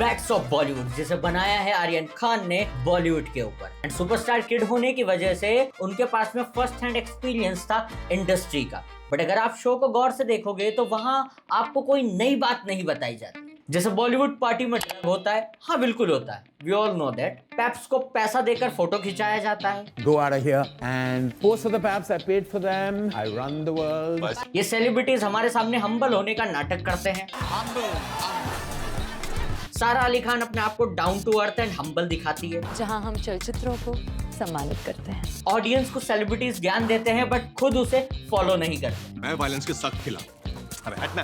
Bats of Bollywood जिसे बनाया है आर्यन खान ने बॉलीवुड के ऊपर। एंड सुपरस्टार किड होने की वजह से उनके पास में फर्स्ट हैंड एक्सपीरियंस था इंडस्ट्री का। बट अगर आप शो को गौर से देखोगे तो वहां आपको कोई नई बात नहीं बताई जाती। जैसे बॉलीवुड पार्टी में ड्रग होता है, हाँ बिल्कुल होता है, we all know that. Paps को पैसा देकर फोटो खिंचाया जाता है। Go out of here and most of the paps I paid for them. I run the world. ये सेलिब्रिटीज हमारे सामने हम्बल होने का नाटक करते हैं। सारा अली खान अपने आप को down to earth and humble दिखाती है, जहां हम चलचित्रों को सम्मानित करते हैं। ऑडियंस को सेलिब्रिटीज ज्ञान देते हैं बट खुद उसे फॉलो नहीं करते। मैं वायलेंस के सख्त खिलाफ। अरे हटना।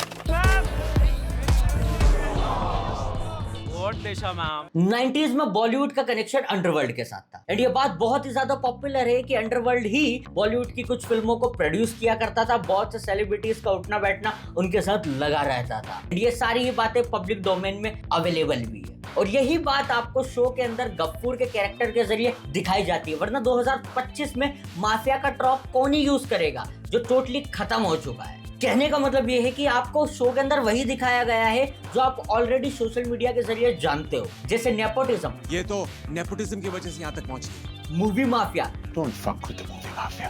90s में बॉलीवुड का कनेक्शन अंडरवर्ल्ड के साथ था। एंड ये बात बहुत ही ज्यादा पॉपुलर है कि अंडरवर्ल्ड ही बॉलीवुड की कुछ फिल्मों को प्रोड्यूस किया करता था। बहुत से सेलिब्रिटीज का उठना बैठना उनके साथ लगा रहता था। ये सारी ही बातें पब्लिक डोमेन में अवेलेबल भी है और यही बात आपको शो के अंदर गफ्फूर के कैरेक्टर के जरिए दिखाई जाती है। वरना 2025 में माफिया का ट्रॉप कौन ही यूज करेगा जो टोटली खत्म हो चुका है। कहने का मतलब ये है कि आपको शो के अंदर वही दिखाया गया है जो आप ऑलरेडी सोशल मीडिया के जरिए जानते हो, जैसे नेपोटिज्म। ये तो नेपोटिज्म की वजह से यहाँ तक पहुंची। Movie mafia, Don't fuck with the movie mafia.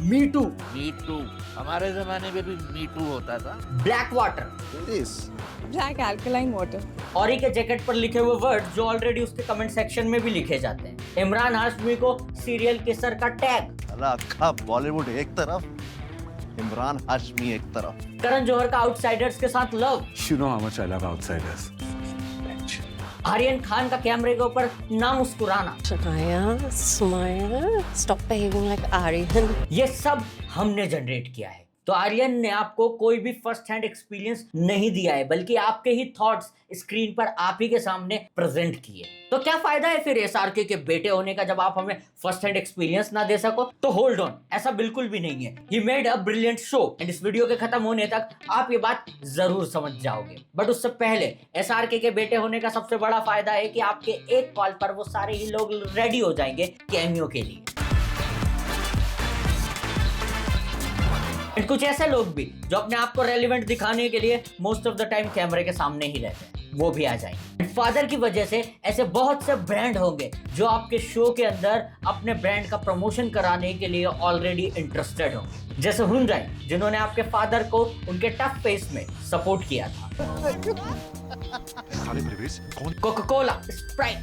Me too, हमारे जमाने में भी मी टू होता था। Black water, black alkaline water, Orry के जैकेट पर लिखे हुए वर्ड जो ऑलरेडी उसके कमेंट सेक्शन में भी लिखे जाते हैं। इमरान हाशमी को सीरियल किसर का टैग। अल्लाह, बॉलीवुड एक तरफ, इमरान हाशमी एक तरफ। करण जौहर का आउटसाइडर्स के साथ love. You know how much I love outsiders. Aryan Khan का कैमरे के ऊपर ना मुस्कुराना। Smile, stop behaving like Aryan. ये सब हमने जनरेट किया है। तो आर्यन ने आपको कोई भी फर्स्ट हैंड एक्सपीरियंस नहीं दिया है, बल्कि आपके ही थॉट्स स्क्रीन पर आप ही के सामने प्रेजेंट किए। तो क्या फायदा है फिर एसआरके के बेटे होने का जब आप हमें फर्स्ट हैंड एक्सपीरियंस ना दे सको? तो होल्ड ऑन, ऐसा बिल्कुल भी नहीं है। He made a brilliant show and इस वीडियो के खत्म होने तक आप ये बात जरूर समझ जाओगे। बट उससे पहले एसआरके के बेटे होने का सबसे बड़ा फायदा है कि आपके एक कॉल पर वो सारे ही लोग रेडी हो जाएंगे कैमियो के लिए। कुछ ऐसे लोग भी जो अपने आप को रेलिवेंट दिखाने के लिए मोस्ट ऑफ द टाइम कैमरे के सामने ही रहते हैं, वो भी आ जाएंगे। फादर की वजह से ऐसे बहुत से ब्रांड होंगे जो आपके शो के अंदर अपने ब्रांड का प्रमोशन कराने के लिए ऑलरेडी इंटरेस्टेड होंगे, जैसे हुंडई जिन्होंने आपके फादर को उनके टफ फेस में सपोर्ट किया था। Coca Cola, Sprite,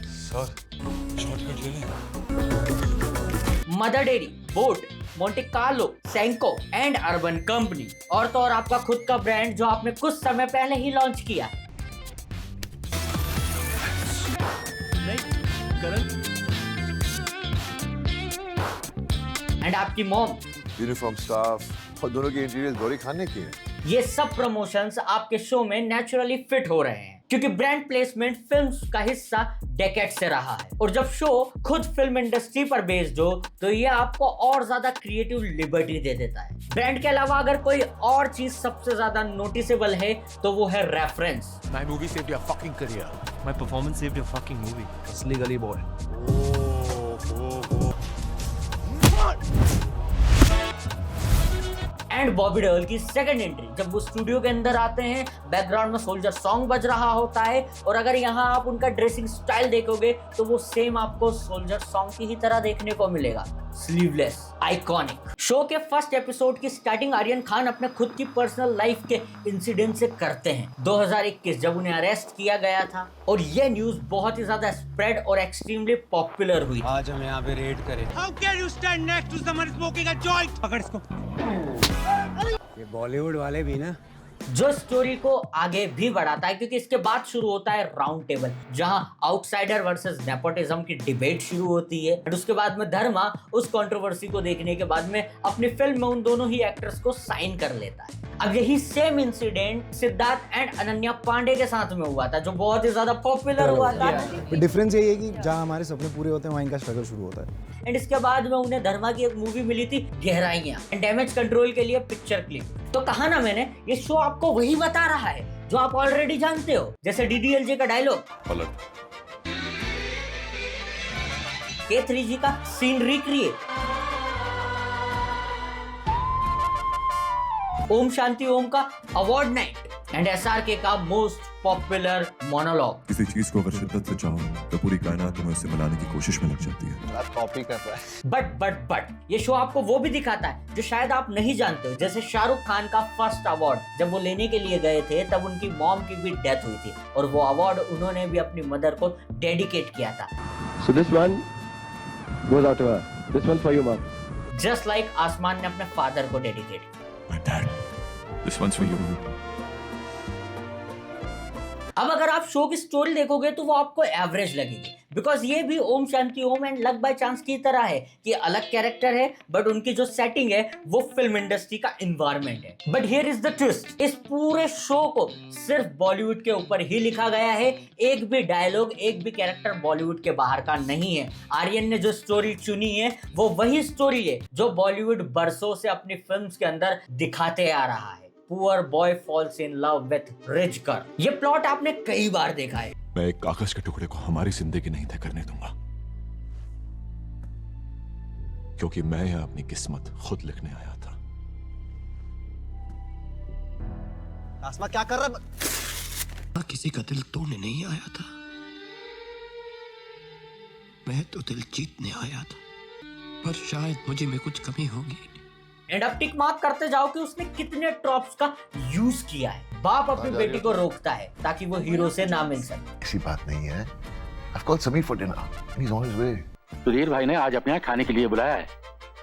mother dairy, boat, Monte Carlo, Senco and urban company, और तो और आपका खुद का ब्रांड जो आपने कुछ समय पहले ही लॉन्च किया। एंड आपकी मॉम, यूनिफॉर्म स्टाफ और दोनों के इंटीरियर गौरी खान ने किए। ये सब प्रमोशंस आपके शो में नेचुरली फिट हो रहे हैं क्योंकि ब्रांड प्लेसमेंट फिल्म का हिस्सा डेकेड से रहा है। और जब शो खुद फिल्म इंडस्ट्री पर बेस्ड हो तो ये आपको और ज्यादा क्रिएटिव लिबर्टी दे देता है। ब्रांड के अलावा अगर कोई और चीज सबसे ज्यादा नोटिसेबल है तो वो है reference. My movie saved your fucking career. My performance saved your fucking movie. Asli Gully Boy. And Bobby Deol की सेकंड एंट्री, जब वो स्टूडियो के अंदर आते हैं, बैकग्राउंड में सोल्जर सॉन्ग बज रहा होता है और अगर यहाँ आप उनका ड्रेसिंग स्टाइल देखोगे तो वो सेम आपको सोल्जर सॉन्ग की ही तरह देखने को मिलेगा। Sleeveless, iconic. शो के फर्स्ट एपिसोड की स्टार्टिंग आर्यन खान अपने खुद की पर्सनल लाइफ के इंसिडेंट से करते हैं। 2021 जब उन्हें अरेस्ट किया गया था और ये न्यूज बहुत ही ज्यादा स्प्रेड और एक्सट्रीमली पॉपुलर हुई। आज हम यहाँ पे रेड करें। How can you stand next to someone smoking a joint? पकड़ इसको। ये बॉलीवुड वाले भी ना, जो स्टोरी को आगे भी बढ़ाता है क्योंकि इसके बाद शुरू होता है राउंड टेबल, जहां आउटसाइडर वर्सेस नेपोटिज्म की डिबेट शुरू होती है। और उसके बाद में धर्मा उस कंट्रोवर्सी को देखने के बाद में अपनी फिल्म में उन दोनों ही एक्टर्स को साइन कर लेता है। अब यही same incident Siddharth and Ananya Pandey के साथ में हुआ था जो बहुत ही ज्यादा पॉपुलर हुआ था। डिफरेंस यही है कि जहाँ हमारे सपने पूरे होते हैं वहाँ इनका स्ट्रगल शुरू होता है। एंड इसके बाद में उन्हें धर्मा की एक मूवी मिली थी गहराइयां, डैमेज कंट्रोल के लिए पिक्चर क्लिप। तो कहा ना मैंने, ये शो आपको वही बता रहा है जो आप ऑलरेडी जानते हो, जैसे डीडीएलजे का डायलॉग, K3G का सीन रिक्रिएट, ओम शांति ओम का अवार्ड नाइट एंड एसआरके का मोस्ट पॉपुलर मोनोलॉग। किसी चीज को अगर शिद्दत से चाहो तो पूरी कायनात तुम्हें उससे मिलाने की कोशिश में लग जाती है। आप कॉपी कर रहा है। बट ये शो आपको वो भी दिखाता है जो शायद आप नहीं जानते हो, जैसे शाहरुख खान का फर्स्ट अवार्ड जब वो लेने के लिए गए थे तब उनकी मॉम की भी डेथ हुई थी और वो अवार्ड उन्होंने भी अपनी मदर को डेडिकेट किया था। So this one goes out to her. This one for you, mom. Just like आसमान ने अपने फादर को डेडिकेट किया। My dad, this one's for you. अब अगर आप शो की स्टोरी देखोगे तो वो आपको एवरेज लगेगी, बिकॉज ये भी Om Shanti Om and luck by chance की तरह है कि अलग कैरेक्टर है बट उनकी जो सेटिंग है वो फिल्म इंडस्ट्री का एनवायरनमेंट है। But here is the twist, इस पूरे शो को सिर्फ बॉलीवुड के ऊपर ही लिखा गया है, एक भी डायलॉग एक भी कैरेक्टर बॉलीवुड के बाहर का नहीं है। आर्यन ने जो स्टोरी चुनी है वो वही स्टोरी है जो बॉलीवुड बरसों से अपनी फिल्म्स के अंदर दिखाते आ रहा है। Poor boy falls in love with rich girl. ये प्लॉट आपने कई बार देखा है। मैं एक कागज के टुकड़े को हमारी जिंदगी नहीं तय करने दूंगा, क्योंकि मैं यह अपनी किस्मत खुद लिखने आया था। आसमा क्या कर रहा? किसी का दिल तोड़ने नहीं आया था, मैं तो दिल जीतने आया था, पर शायद मुझे में कुछ कमी होगी। एंड अब टिक मार्क करते जाओ कि उसने कितने ट्रॉप्स का यूज किया है। बाप अपनी बेटी को रोकता है ताकि वो हीरो से ना मिल सके। ऐसी बात नहीं है। I've called Sameer for dinner. He's on his way. Sudhir भाई ने आज अपने यहाँ खाने के लिए बुलाया है।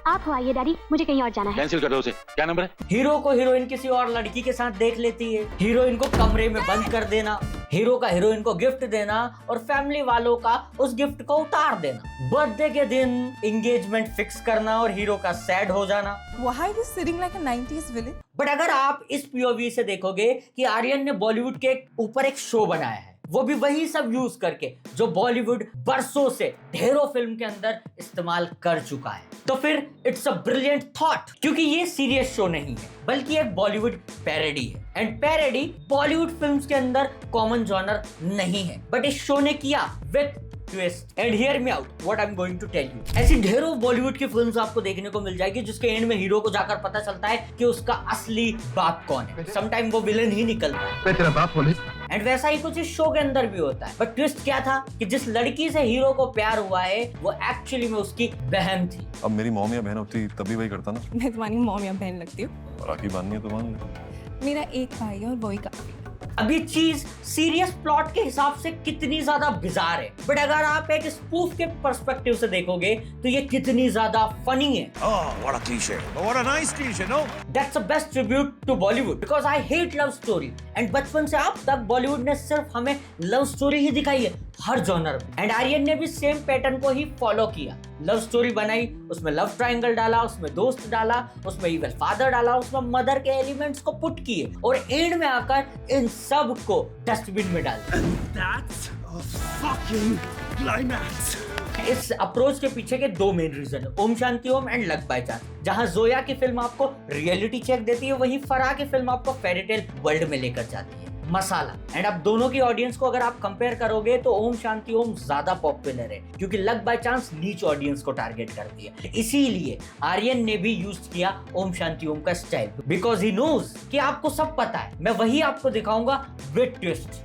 आप हो आइए डैडी, मुझे कहीं और जाना है। कैंसिल कर दो उसे। क्या नंबर है? हीरो को हीरोइन किसी और लड़की के साथ देख लेती है, हीरोइन को कमरे में बंद कर देना, हीरो का हीरोइन को गिफ्ट देना और फैमिली वालों का उस गिफ्ट को उतार देना, बर्थडे के दिन एंगेजमेंट फिक्स करना और हीरो का सैड हो जाना। Why are you sitting like a 90s villain? But अगर आप इस पीओवी से देखोगे कि आर्यन ने बॉलीवुड के ऊपर एक शो बनाया है, वो भी वही सब यूज करके जो बॉलीवुड बरसों से ढेरों फिल्म के अंदर इस्तेमाल कर चुका है, तो फिर इट्स अ ब्रिलियंट थॉट, क्योंकि ये सीरियस शो नहीं है बल्कि एक बॉलीवुड पैरोडी है। एंड पैरोडी बॉलीवुड फिल्म्स के अंदर कॉमन जॉनर नहीं है, बट इस शो ने किया with twist. And hear me out what I am going to tell you. ऐसी ढेरों बॉलीवुड की फिल्म्स आपको देखने को मिल जाएगी जिसके एंड में हीरो को जाकर पता चलता है कि उसका असली बाप कौन है। समटाइम वो विलन ही निकलता है। तेरा बाप बोले। एंड वैसा ही कुछ इस शो के अंदर भी होता है। बट ट्विस्ट क्या था कि जिस लड़की से हीरो को प्यार हुआ है वो एक्चुअली में उसकी बहन थी। अब मेरी मॉम या बहन होती तभी वही करता ना। मैं तुम्हारी मॉम या बहन लगती हूँ। राखी बांधनी है तो बांध ले। मेरा एक भाई है और वही काफी। अब ये चीज सीरियस प्लॉट के हिसाब से कितनी ज्यादा बिजार है, बट अगर आप एक स्पूफ के पर्सपेक्टिव से देखोगे तो ये कितनी ज्यादा फनी है। Oh, what a cliche. What a nice cliche, no? That's the best tribute to Bollywood because I hate love story. And बचपन से अब तक बॉलीवुड ने सिर्फ हमें लव स्टोरी ही दिखाई है हर जॉनर में। एंड आर्यन ने भी सेम पैटर्न को ही फॉलो किया। लव स्टोरी बनाई, उसमें लव ट्रायंगल डाला, उसमें दोस्त डाला, उसमें इवल फादर डाला, उसमें मदर के एलिमेंट्स को पुट किए और एंड में आकर इन सब को डस्टबिन में डाल दिया। That's a fucking climax. इस अप्रोच के पीछे के दो मेन रीजन है, Om Shanti Om and luck by chance. जहां जोया की फिल्म आपको रियलिटी चेक देती है, वहीं फराह की फिल्म आपको फेरीटेल वर्ल्ड में लेकर जाती है। मसाला। एंड अब दोनों की ऑडियंस को अगर आप कंपेयर करोगे तो ओम शांति ओम ज्यादा पॉपुलर है क्योंकि लक बाय चांस नीच ऑडियंस को टारगेट करती है। इसीलिए आर्यन ने भी यूज किया ओम शांति ओम का स्टाइल, बिकॉज ही नोज कि आपको सब पता है, मैं वही आपको दिखाऊंगा विद ट्विस्ट।